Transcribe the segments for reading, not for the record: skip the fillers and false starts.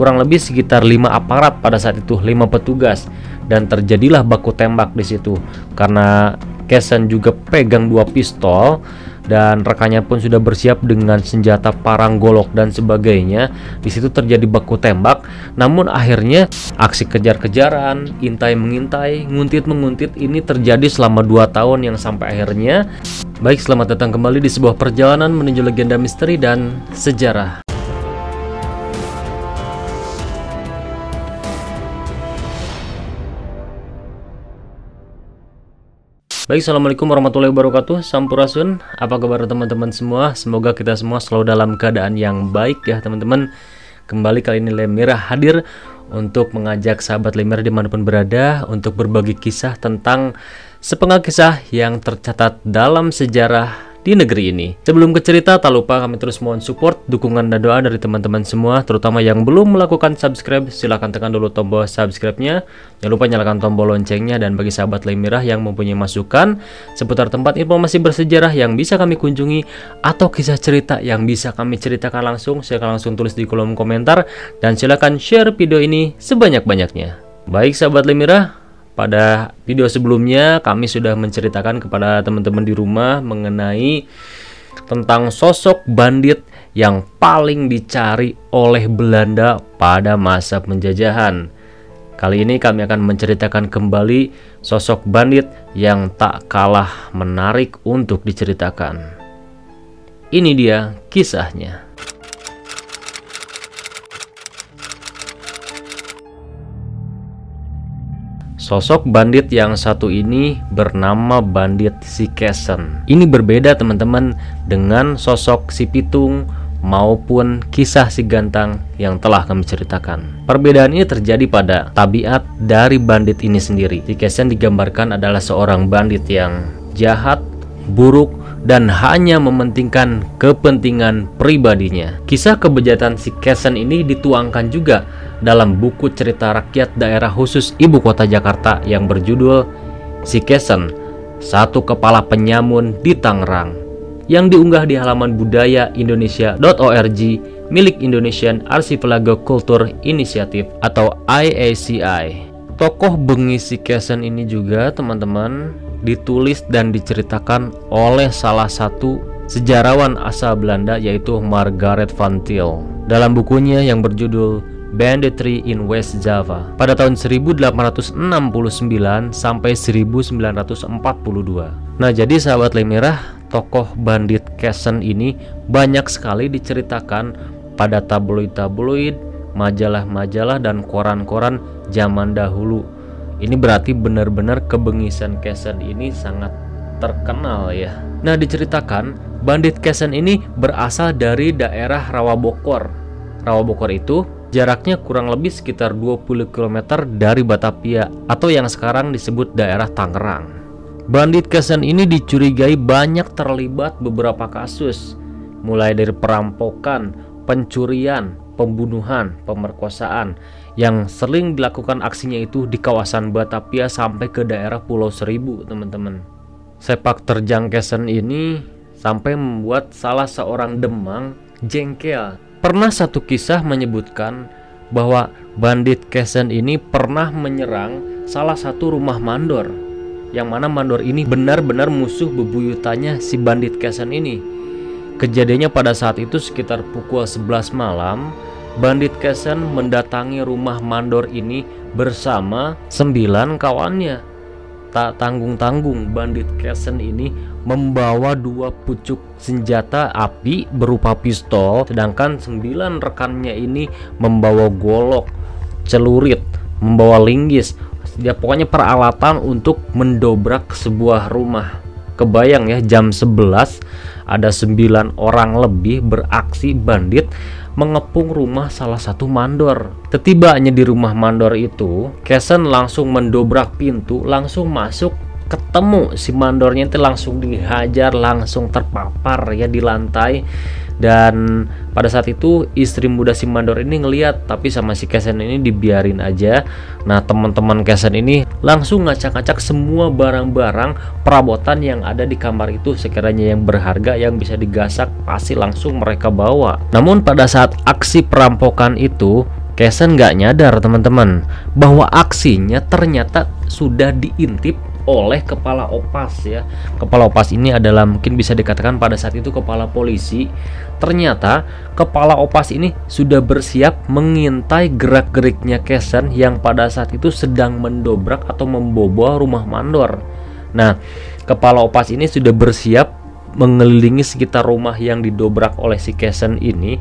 kurang lebih sekitar 5 aparat pada saat itu, 5 petugas, dan terjadilah baku tembak di situ karena Casson juga pegang 2 pistol dan rekannya pun sudah bersiap dengan senjata parang golok dan sebagainya. Di situ terjadi baku tembak, namun akhirnya aksi kejar-kejaran, intai mengintai, nguntit menguntit ini terjadi selama 2 tahun yang sampai akhirnya. Baik, selamat datang kembali di sebuah perjalanan menuju legenda misteri dan sejarah. Baik, assalamualaikum warahmatullahi wabarakatuh. Sampurasun, apa kabar teman-teman semua? Semoga kita semua selalu dalam keadaan yang baik ya teman-teman. Kembali kali ini Lemira hadir untuk mengajak sahabat Lemira dimanapun berada untuk berbagi kisah tentang sepenggal kisah yang tercatat dalam sejarah di negeri ini. Sebelum ke cerita, tak lupa kami terus mohon support, dukungan dan doa dari teman-teman semua, terutama yang belum melakukan subscribe. Silahkan tekan dulu tombol subscribe-nya, jangan lupa nyalakan tombol loncengnya. Dan bagi sahabat Lemira yang mempunyai masukan seputar tempat informasi bersejarah yang bisa kami kunjungi atau kisah cerita yang bisa kami ceritakan langsung, silakan langsung tulis di kolom komentar dan silakan share video ini sebanyak-banyaknya. Baik sahabat Lemira, pada video sebelumnya kami sudah menceritakan kepada teman-teman di rumah mengenai tentang sosok bandit yang paling dicari oleh Belanda pada masa penjajahan. Kali ini kami akan menceritakan kembali sosok bandit yang tak kalah menarik untuk diceritakan. Ini dia kisahnya. Sosok bandit yang satu ini bernama bandit si Casson. Ini berbeda teman-teman dengan sosok si Pitung maupun kisah si Gantang yang telah kami ceritakan. Perbedaan ini terjadi pada tabiat dari bandit ini sendiri. Si Casson digambarkan adalah seorang bandit yang jahat, buruk, dan hanya mementingkan kepentingan pribadinya. Kisah kebejatan si Casson ini dituangkan juga dalam buku cerita rakyat daerah khusus ibu kota Jakarta yang berjudul Si Casson, Satu Kepala Penyamun di Tangerang, yang diunggah di halaman budaya-indonesia.org milik Indonesian Archipelago Culture Initiative atau IACI. Tokoh bengis si Casson ini juga teman-teman ditulis dan diceritakan oleh salah satu sejarawan asal Belanda yaitu Margaret van Til dalam bukunya yang berjudul Banditry in West Java pada tahun 1869 sampai 1942. Nah, jadi sahabat Lemira, tokoh bandit Casson ini banyak sekali diceritakan pada tabloid-tabloid, majalah-majalah dan koran-koran zaman dahulu. Ini berarti benar-benar kebengisan Casson ini sangat terkenal ya. Nah, diceritakan bandit Casson ini berasal dari daerah Rawabokor. Rawabokor itu jaraknya kurang lebih sekitar 20 km dari Batavia atau yang sekarang disebut daerah Tangerang. Bandit Casson ini dicurigai banyak terlibat beberapa kasus, mulai dari perampokan, pencurian, pembunuhan, pemerkosaan, yang sering dilakukan aksinya itu di kawasan Batavia sampai ke daerah Pulau Seribu, teman-teman. Sepak terjang Casson ini sampai membuat salah seorang Demang jengkel. Pernah satu kisah menyebutkan bahwa bandit Casson ini pernah menyerang salah satu rumah mandor, yang mana mandor ini benar-benar musuh bebuyutannya si bandit Casson ini. Kejadiannya pada saat itu sekitar pukul 11 malam, bandit Casson mendatangi rumah mandor ini bersama 9 kawannya. Tak tanggung-tanggung bandit Casson ini membawa 2 pucuk senjata api berupa pistol, sedangkan 9 rekannya ini membawa golok, celurit, membawa linggis. Ya, pokoknya peralatan untuk mendobrak sebuah rumah. Kebayang ya, jam 11 ada 9 orang lebih beraksi bandit mengepung rumah salah satu mandor. Setibanya di rumah mandor itu, Casson langsung mendobrak pintu, langsung masuk, ketemu si mandornya itu langsung dihajar, langsung terpapar ya di lantai. Dan pada saat itu istri muda si mandor ini ngeliat, tapi sama si Casson ini dibiarin aja. Nah, teman-teman Casson ini langsung ngacak-ngacak semua barang-barang perabotan yang ada di kamar itu. Sekiranya yang berharga yang bisa digasak pasti langsung mereka bawa. Namun pada saat aksi perampokan itu, Casson nggak nyadar teman-teman bahwa aksinya ternyata sudah diintip oleh kepala Opas ya. Kepala Opas ini adalah mungkin bisa dikatakan pada saat itu kepala polisi. Ternyata kepala Opas ini sudah bersiap mengintai gerak-geriknya Casson yang pada saat itu sedang mendobrak atau membobol rumah mandor. Nah, kepala Opas ini sudah bersiap mengelilingi sekitar rumah yang didobrak oleh si Casson ini,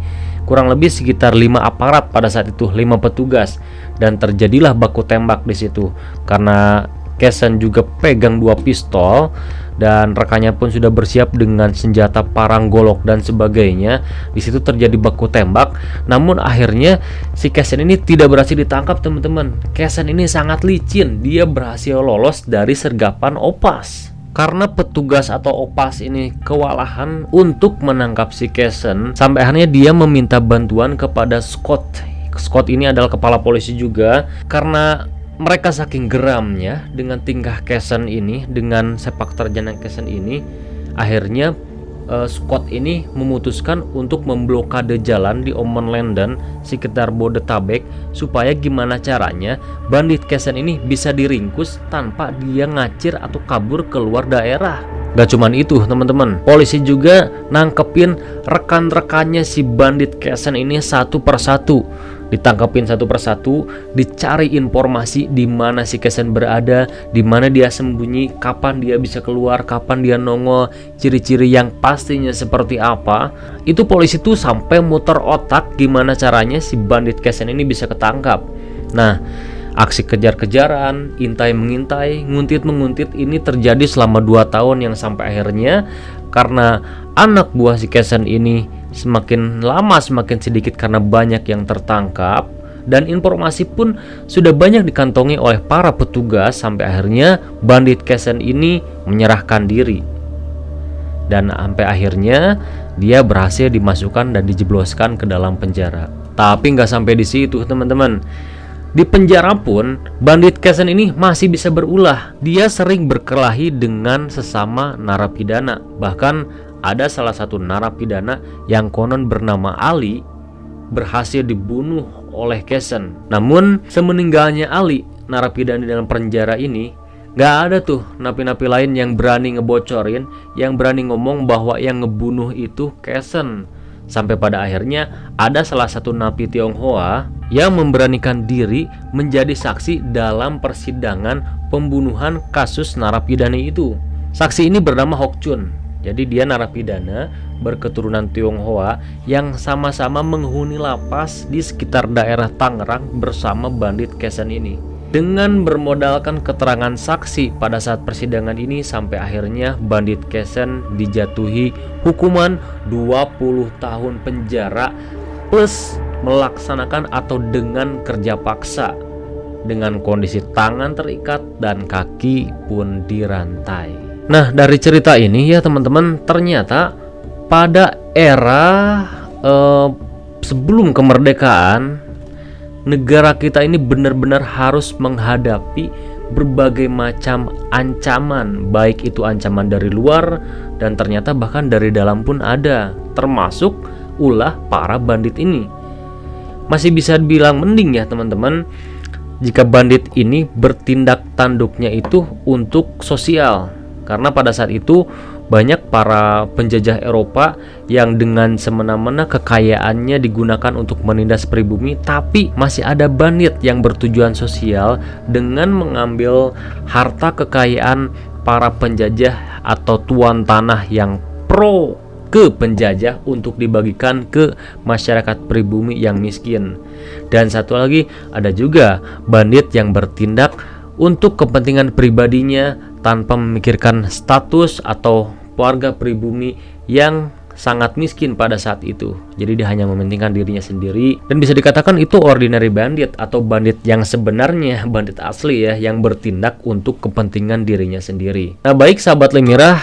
kurang lebih sekitar 5 aparat pada saat itu, 5 petugas, dan terjadilah baku tembak di situ karena Casson juga pegang 2 pistol dan rekannya pun sudah bersiap dengan senjata parang golok dan sebagainya. Di situ terjadi baku tembak. Namun akhirnya si Casson ini tidak berhasil ditangkap teman-teman. Casson ini sangat licin, dia berhasil lolos dari sergapan Opas. Karena petugas atau Opas ini kewalahan untuk menangkap si Casson, sampai akhirnya dia meminta bantuan kepada Scott. Scott ini adalah kepala polisi juga. Karena mereka saking geramnya dengan tingkah Casson ini, dengan sepak terjang Casson ini, akhirnya Scott ini memutuskan untuk memblokade jalan di Oman London sekitar Bodetabek supaya gimana caranya bandit Casson ini bisa diringkus tanpa dia ngacir atau kabur keluar daerah. Gak cuman itu teman-teman, polisi juga nangkepin rekan-rekannya si bandit Casson ini satu persatu. Ditangkapin satu persatu, dicari informasi di mana si Casson berada, di mana dia sembunyi, kapan dia bisa keluar, kapan dia nongol, ciri-ciri yang pastinya seperti apa. Itu polisi tuh sampai muter otak gimana caranya si bandit Casson ini bisa ketangkap. Nah, aksi kejar-kejaran, intai-mengintai, nguntit-menguntit ini terjadi selama 2 tahun yang sampai akhirnya karena anak buah si Casson ini semakin lama semakin sedikit karena banyak yang tertangkap dan informasi pun sudah banyak dikantongi oleh para petugas sampai akhirnya bandit Casson ini menyerahkan diri. Dan sampai akhirnya dia berhasil dimasukkan dan dijebloskan ke dalam penjara. Tapi nggak sampai di situ teman-teman. Di penjara pun bandit Casson ini masih bisa berulah. Dia sering berkelahi dengan sesama narapidana. Bahkan ada salah satu narapidana yang konon bernama Ali berhasil dibunuh oleh Casson. Namun semeninggalnya Ali, narapidana di dalam penjara ini, gak ada tuh napi-napi lain yang berani ngebocorin, yang berani ngomong bahwa yang ngebunuh itu Casson. Sampai pada akhirnya ada salah satu napi Tionghoa yang memberanikan diri menjadi saksi dalam persidangan pembunuhan kasus narapidana itu. Saksi ini bernama Hok Chun. Jadi dia narapidana berketurunan Tionghoa yang sama-sama menghuni lapas di sekitar daerah Tangerang bersama bandit Casson ini. Dengan bermodalkan keterangan saksi pada saat persidangan ini sampai akhirnya bandit Casson dijatuhi hukuman 20 tahun penjara plus melaksanakan atau dengan kerja paksa dengan kondisi tangan terikat dan kaki pun dirantai. Nah, dari cerita ini ya teman-teman, ternyata pada era sebelum kemerdekaan, negara kita ini benar-benar harus menghadapi berbagai macam ancaman, baik itu ancaman dari luar dan ternyata bahkan dari dalam pun ada, termasuk ulah para bandit ini. Masih bisa dibilang mending ya teman-teman jika bandit ini bertindak tanduknya itu untuk sosial. Karena pada saat itu banyak para penjajah Eropa yang dengan semena-mena kekayaannya digunakan untuk menindas pribumi, tapi masih ada bandit yang bertujuan sosial dengan mengambil harta kekayaan para penjajah atau tuan tanah yang pro ke penjajah untuk dibagikan ke masyarakat pribumi yang miskin. Dan satu lagi, ada juga bandit yang bertindak untuk kepentingan pribadinya tanpa memikirkan status atau warga pribumi yang sangat miskin pada saat itu. Jadi dia hanya mementingkan dirinya sendiri dan bisa dikatakan itu ordinary bandit atau bandit yang sebenarnya bandit asli ya, yang bertindak untuk kepentingan dirinya sendiri. Nah, baik sahabat Lemira,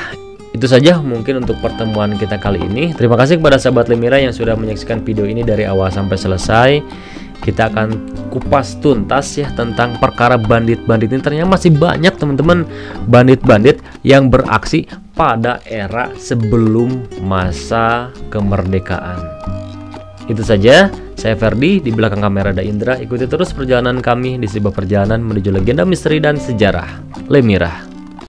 itu saja mungkin untuk pertemuan kita kali ini. Terima kasih kepada sahabat Lemira yang sudah menyaksikan video ini dari awal sampai selesai. Kita akan kupas tuntas ya tentang perkara bandit-bandit ini. Ternyata masih banyak teman-teman bandit-bandit yang beraksi pada era sebelum masa kemerdekaan. Itu saja, Saya Ferdi, di belakang kamera ada Indra. Ikuti terus perjalanan kami di sebuah perjalanan menuju legenda misteri dan sejarah Lemira.